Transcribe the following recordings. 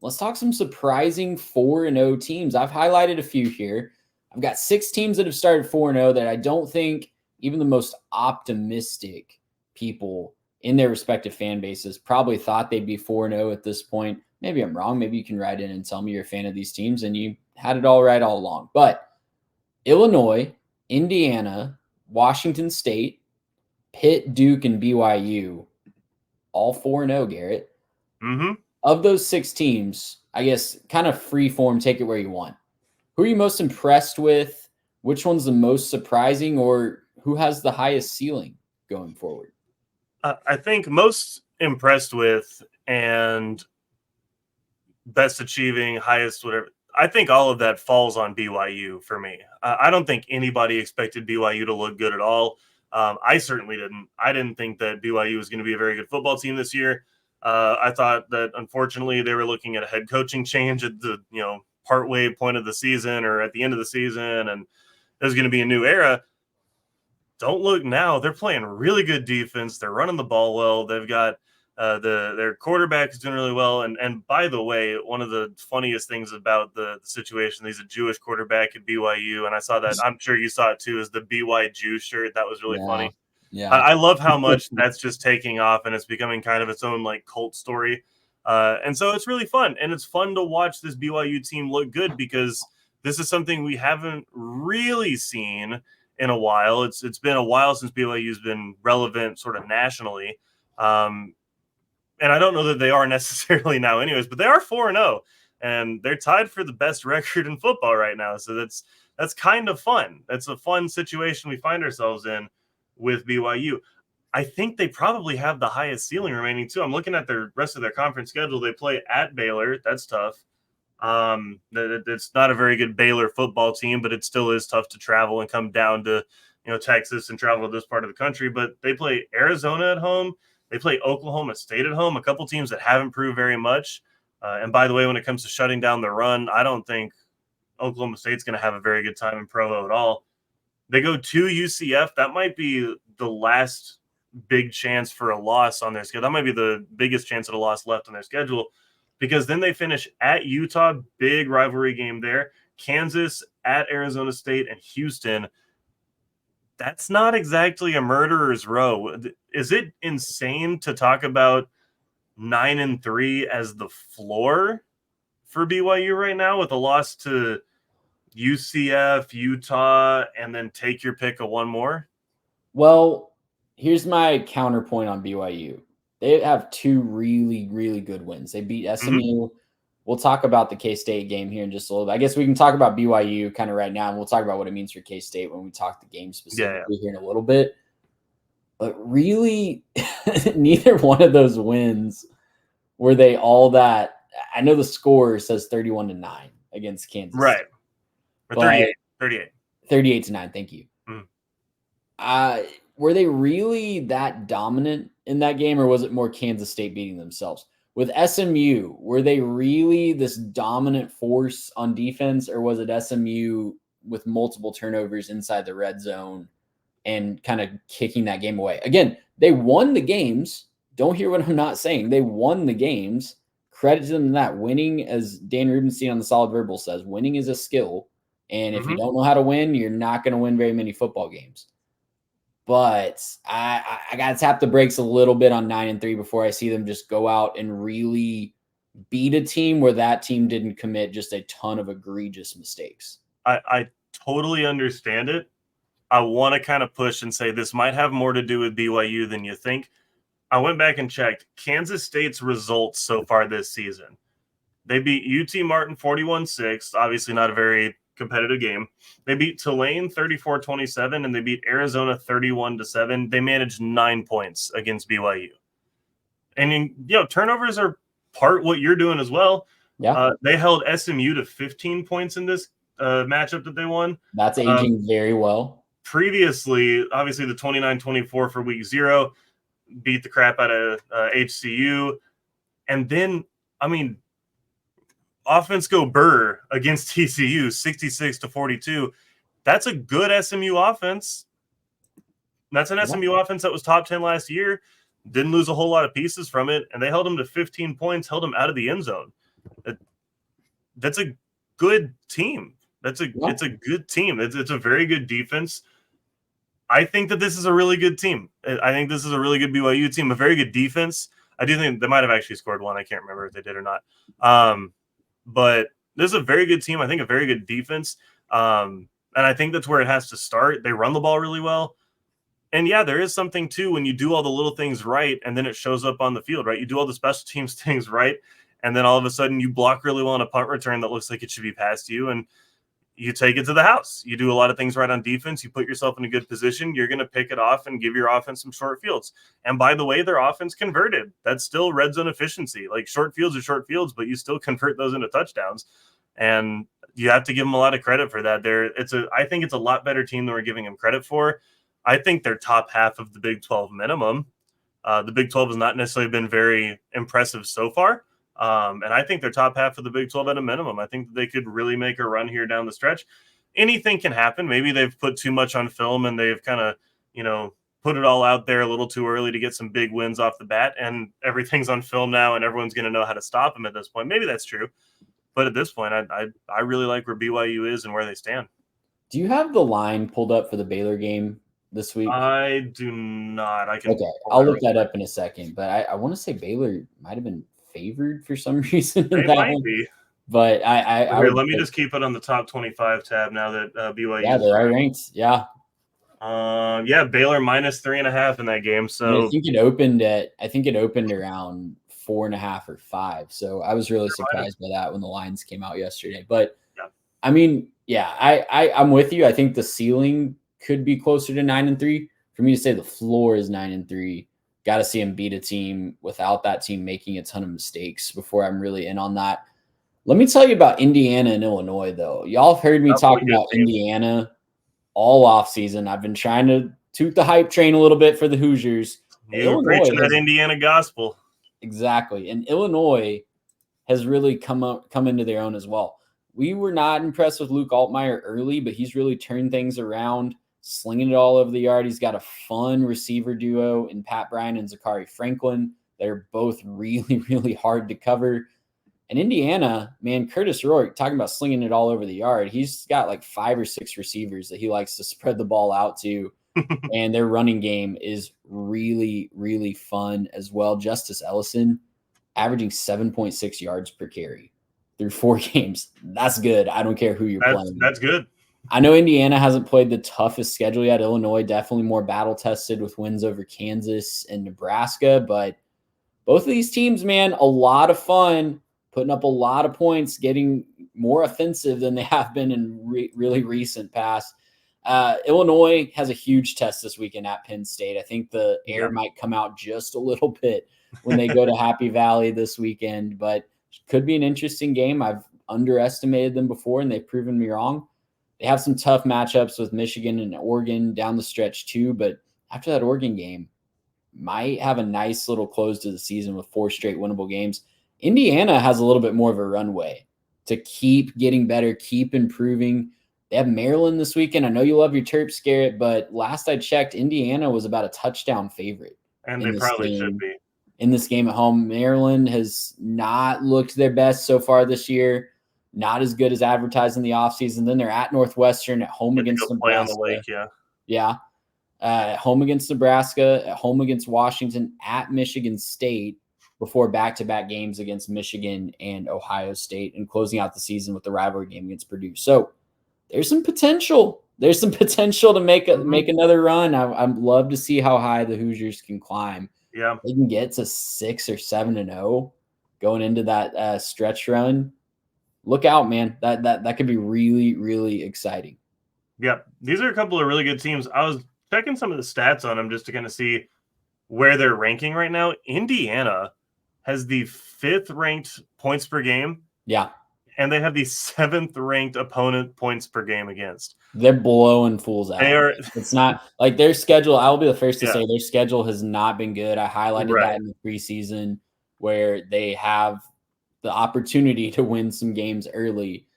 let's talk some surprising 4-0 teams. I've highlighted a few here. I've got 6 teams that have started 4-0 that I don't think even the most optimistic people in their respective fan bases probably thought they'd be 4-0 at this point. Maybe I'm wrong. Maybe you can write in and tell me you're a fan of these teams and you had it all right all along. But Illinois, Indiana, Washington State, Pitt, Duke, and BYU, all 4-0, Garrett. Mm-hmm. Of those 6 teams, I guess kind of free form, take it where you want. Who are you most impressed with? Which one's the most surprising, or who has the highest ceiling going forward? I think most impressed with and best achieving, highest, whatever. I think all of that falls on BYU for me. I don't think anybody expected BYU to look good at all. I certainly didn't. I didn't think that BYU was going to be a very good football team this year. I thought that unfortunately they were looking at a head coaching change at the partway point of the season or at the end of the season, and there's going to be a new era. Don't look now. They're playing really good defense. They're running the ball well. They've got their quarterback is doing really well. And by the way, one of the funniest things about the situation, he's a Jewish quarterback at BYU, and I saw that. I'm sure you saw it too. Is the BYU shirt that was really funny. Yeah, I love how much that's just taking off, and it's becoming kind of its own like cult story. And so it's really fun, and it's fun to watch this BYU team look good because this is something we haven't really seen in a while. It's been a while since BYU's been relevant sort of nationally. And I don't know that they are necessarily now anyways, but they are 4-0 and they're tied for the best record in football right now. So that's kind of fun. That's a fun situation we find ourselves in with BYU. I think they probably have the highest ceiling remaining too. I'm looking at the rest of their conference schedule. They play at Baylor. That's tough. It's not a very good Baylor football team, but it still is tough to travel and come down to Texas and travel to this part of the country. But they play Arizona at home. They play Oklahoma State at home, a couple teams that haven't proved very much. And by the way, when it comes to shutting down the run, I don't think Oklahoma State's going to have a very good time in Provo at all. They go to UCF. That might be the last big chance for a loss on their schedule. That might be the biggest chance at a loss left on their schedule because then they finish at Utah, big rivalry game there, Kansas, at Arizona State, and Houston. That's not exactly a murderer's row. Is it insane to talk about 9-3 as the floor for BYU right now with a loss to UCF, Utah, and then take your pick of one more? Well, here's my counterpoint on BYU. They have 2 really, really good wins. They beat SMU. Mm-hmm. We'll talk about the K-State game here in just a little bit. I guess we can talk about BYU kind of right now, and we'll talk about what it means for K-State when we talk the game specifically here in a little bit. But really, neither one of those wins were they all that. I know the score says 31-9 against Kansas. Right. Or 38. 38-9, thank you. Were they really that dominant in that game, or was it more Kansas State beating themselves? With SMU, were they really this dominant force on defense, or was it SMU with multiple turnovers inside the red zone and kind of kicking that game away? Again, they won the games. Don't hear what I'm not saying. They won the games. Credit to them that. Winning, as Dan Rubenstein on the Solid Verbal says, winning is a skill. And if you don't know how to win, you're not going to win very many football games. But I got to tap the brakes a little bit on 9-3 before I see them just go out and really beat a team where that team didn't commit just a ton of egregious mistakes. I totally understand it. I want to kind of push and say this might have more to do with BYU than you think. I went back and checked Kansas State's results so far this season. They beat UT Martin 41-6, obviously not a very competitive game. They beat Tulane 34-27, and they beat Arizona 31-7. They managed 9 points against BYU. And turnovers are part what you're doing as well. Yeah, they held SMU to 15 points in this matchup that they won. That's aging very well. Previously, obviously the 29-24 for week 0 beat the crap out of HCU, and then offense go Burr against TCU 66-42. That's a good SMU offense. That's an SMU offense that was top 10 last year. Didn't lose a whole lot of pieces from it, and they held them to 15 points, held them out of the end zone. that's a good team. It's a good team. It's a very good defense. I think that this is a really good team. I think this is a really good BYU team, a very good defense. I do think they might have actually scored one. I can't remember if they did or not. But this is a very good team. I think a very good defense. And I think that's where it has to start. They run the ball really well. And yeah, there is something too when you do all the little things right and then it shows up on the field, right? You do all the special teams things right, and then all of a sudden you block really well on a punt return that looks like it should be past you, and you take it to the house. You do a lot of things right on defense. You put yourself in a good position. You're going to pick it off and give your offense some short fields. And by the way, their offense converted. That's still red zone efficiency. Like short fields are short fields, but you still convert those into touchdowns. And you have to give them a lot of credit for that. I think it's a lot better team than we're giving them credit for. I think they're top half of the Big 12 minimum. The Big 12 has not necessarily been very impressive so far. And I think they're top half of the Big 12 at a minimum. I think that they could really make a run here down the stretch. Anything can happen. Maybe they've put too much on film and they've kind of, put it all out there a little too early to get some big wins off the bat, and everything's on film now and everyone's going to know how to stop them at this point. Maybe that's true. But at this point, I really like where BYU is and where they stand. Do you have the line pulled up for the Baylor game this week? I do not. Okay, I'll look that up in a second. But I want to say Baylor might have been favored for some reason. They might be. But let me just keep it on the top 25 tab now that BYU. Yeah, they are ranked. Yeah. Baylor minus 3.5 in that game. So I think it opened around 4.5 or 5. So I was really surprised by that when the lines came out yesterday. But yeah. I mean, yeah, I'm with you. I think the ceiling could be closer to 9-3. For me to say the floor is 9-3, got to see him beat a team without that team making a ton of mistakes before I'm really in on that. Let me tell you about Indiana and Illinois, though. Y'all have heard me talk about Indiana all offseason. I've been trying to toot the hype train a little bit for the Hoosiers. You're preaching that Indiana gospel. Exactly. And Illinois has really come into their own as well. We were not impressed with Luke Altmaier early, but he's really turned things around, slinging it all over the yard. He's got a fun receiver duo in Pat Bryant and Zachary Franklin. They're both really, really hard to cover. And Indiana, man, Curtis Rourke, talking about slinging it all over the yard. He's got like 5 or 6 receivers that he likes to spread the ball out to. And their running game is really, really fun as well. Justice Ellison averaging 7.6 yards per carry through 4 games. That's good. I don't care who you're playing. That's good. I know Indiana hasn't played the toughest schedule yet. Illinois definitely more battle-tested with wins over Kansas and Nebraska. But both of these teams, man, a lot of fun, putting up a lot of points, getting more offensive than they have been in really recent past. Illinois has a huge test this weekend at Penn State. I think the air might come out just a little bit when they go to Happy Valley this weekend, but could be an interesting game. I've underestimated them before, and they've proven me wrong. They have some tough matchups with Michigan and Oregon down the stretch too, but after that Oregon game, might have a nice little close to the season with 4 straight winnable games. Indiana has a little bit more of a runway to keep getting better, keep improving. They have Maryland this weekend. I know you love your Terps, Garrett, but last I checked, Indiana was about a touchdown favorite. And they probably should be. In this game at home, Maryland has not looked their best so far this year. Not as good as advertised in the offseason. Then they're at Northwestern, at home against Nebraska. Play on the lake, yeah. At home against Nebraska, at home against Washington, at Michigan State, before back-to-back games against Michigan and Ohio State, and closing out the season with the rivalry game against Purdue. So there's some potential. There's some potential to make another run. I'd love to see how high the Hoosiers can climb. Yeah, they can get to 6 or 7-0 going into that stretch run. Look out, man. That could be really, really exciting. Yeah, these are a couple of really good teams. I was checking some of the stats on them just to kind of see where they're ranking right now. Indiana has the 5th ranked points per game. Yeah. And they have the 7th ranked opponent points per game against. They're blowing fools out. It's not like their schedule. I'll be the first to say their schedule has not been good. I highlighted that in the preseason where they have the opportunity to win some games early,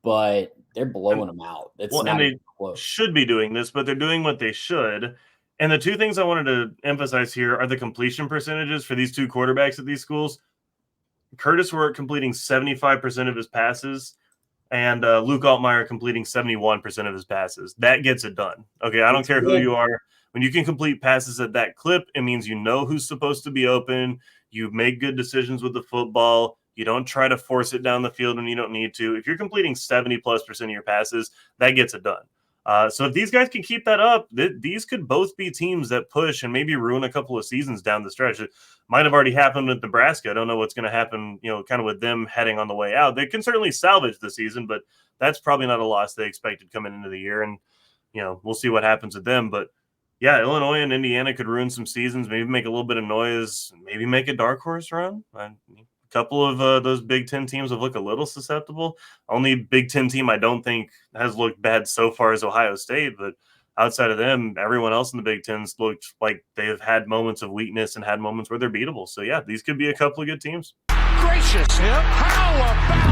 but they're blowing them out. And they should be doing this, but they're doing what they should. And the 2 things I wanted to emphasize here are the completion percentages for these 2 quarterbacks at these schools. Curtis Rourke completing 75% of his passes, and Luke Altmaier completing 71% of his passes. That gets it done. Okay, I don't care who you are. When you can complete passes at that clip, it means you know who's supposed to be open. You make good decisions with the football. You don't try to force it down the field when you don't need to. If you're completing 70+% of your passes, that gets it done. So if these guys can keep that up, these could both be teams that push and maybe ruin a couple of seasons down the stretch. It might have already happened with Nebraska. I don't know what's going to happen, kind of with them heading on the way out. They can certainly salvage the season, but that's probably not a loss they expected coming into the year. And, we'll see what happens with them. But yeah, Illinois and Indiana could ruin some seasons, maybe make a little bit of noise, maybe make a dark horse run. A couple of those Big Ten teams have looked a little susceptible. Only Big Ten team I don't think has looked bad so far is Ohio State, but outside of them, everyone else in the Big Ten's looked like they've had moments of weakness and had moments where they're beatable. So yeah, these could be a couple of good teams. Gracious, how about